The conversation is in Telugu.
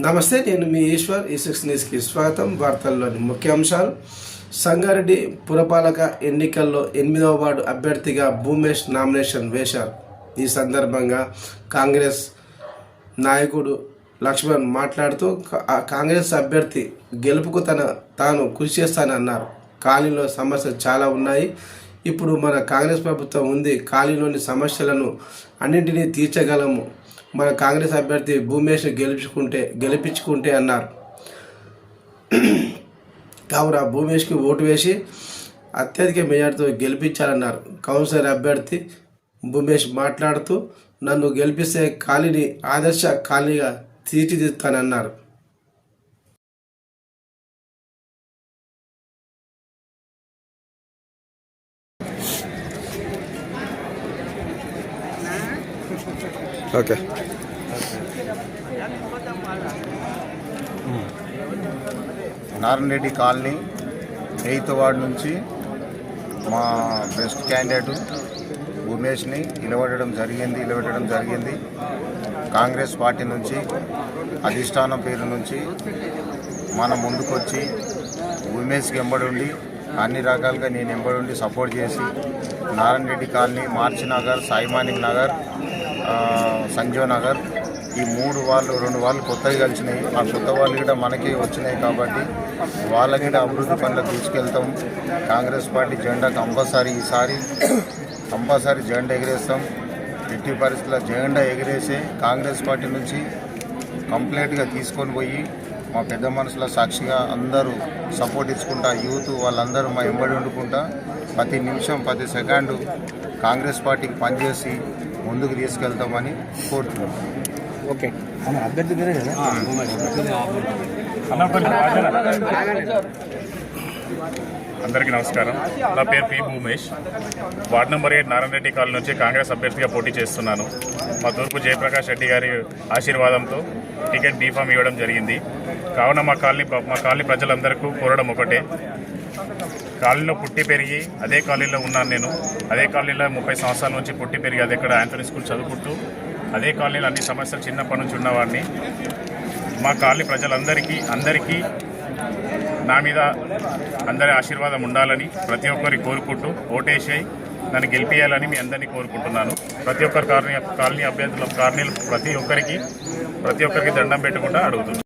నమస్తే, నేను మీ ఈశ్వర్. ఈ6 న్యూస్కి స్వాగతం. వార్తల్లోని ముఖ్యాంశాలు. సంగారెడ్డి పురపాలక ఎన్నికల్లో 8వ వార్డు అభ్యర్థిగా భూమేష్ నామినేషన్ వేశారు. ఈ సందర్భంగా కాంగ్రెస్ నాయకుడు లక్ష్మణ్ మాట్లాడుతూ కాంగ్రెస్ అభ్యర్థి గెలుపుకు తాను కృషి చేస్తానన్నారు. కాలనీలో సమస్యలు చాలా ఉన్నాయి. ఇప్పుడు మన కాంగ్రెస్ ప్రభుత్వం ఉంది. కాలనీలోని సమస్యలను అన్నింటినీ తీర్చగలము. మన కాంగ్రెస్ అభ్యర్థి భూమేష్ గెలిపించుకుంటే అన్నారు. కావున భూమేష్కి ఓటు వేసి అత్యధిక మెజార్టీతో గెలిపించాలన్నారు. కౌన్సిలర్ అభ్యర్థి భూమేష్ మాట్లాడుతూ, నన్ను గెలిపిస్తే కాలనీ ఆదర్శ కాలనీగా తీర్చిదిద్దుతానన్నారు. ఓకే, నారాయణ రెడ్డి కాలనీ 8వ వార్డు నుంచి మా బెస్ట్ క్యాండిడేట్ భూమేష్ని నిలబెట్టడం జరిగింది. కాంగ్రెస్ పార్టీ నుంచి అధిష్టానం పేరు నుంచి మన ముందుకొచ్చి భూమేష్కి ఎంబడుండి అన్ని రకాలుగా నేను ఎంబడుండి సపోర్ట్ చేసి నారాయణ రెడ్డి కాలనీ, మార్చి నగర్, సాయిమానిక్ నగర్, సంజీవ్ నగర్ ఈ 2 వాళ్ళు కొత్తగా కలిసినాయి. ఆ కొత్త వాళ్ళు కూడా మనకి వచ్చినాయి కాబట్టి వాళ్ళకి కూడా అభివృద్ధి పనులకు తీసుకెళ్తాం. కాంగ్రెస్ పార్టీ జెండా కంపల్సరీ జెండా ఎగిరేస్తాం. ఎట్టి పరిస్థితుల్లో జెండా ఎగిరేసే కాంగ్రెస్ పార్టీ నుంచి కంప్లీట్గా తీసుకొని పోయి మా పెద్ద మనుషుల సాక్షిగా అందరూ సపోర్ట్ ఇచ్చుకుంటా, యూత్ వాళ్ళందరూ మా ఎంబడి వండుకుంటా ప్రతి నిమిషం ప్రతి సెకండు కాంగ్రెస్ పార్టీకి పనిచేసి ముందుకు తీసుకెళ్తామని కోరుతున్నాం. ఓకే, అభ్యర్థి పేరే కదా. అందరికీ నమస్కారం. నా పేరు P Bhoomesh. Ward number 8 Narayana Reddy colony నుంచి కాంగ్రెస్ అభ్యర్థిగా పోటీ చేస్తున్నాను. మా తూర్పు జయప్రకాష్ రెడ్డి గారి ఆశీర్వాదంతో టికెట్ బీఫామ్ ఇవ్వడం జరిగింది. కావున మా కాలనీ ప్రజలందరికీ కోరడం ఒకటే, కాలనీలో పుట్టి పెరిగి అదే కాలనీలో ఉన్నాను నేను. అదే కాలనీలో 30 సంవత్సరాల నుంచి పుట్టి పెరిగి అదే ఇక్కడ ఆంథోనీ స్కూల్ చదువుకుంటూ అదే కాలనీలో అన్ని సమస్యలు చిన్నప్పటి నుంచి ఉన్నవాడిని. మా కాలనీ ప్రజలందరికీ నా మీద అందరి ఆశీర్వాదం ఉండాలని ప్రతి ఒక్కరికి కోరుకుంటూ ఓటేసి నన్ను గెలిపించాలని మీ అందరినీ కోరుకుంటున్నాను. ప్రతి ఒక్కరి కాలనీ అభ్యర్థుల కాలనీలు ప్రతి ఒక్కరికి దండం పెట్టుకుంటూ అడుగుతున్నాను.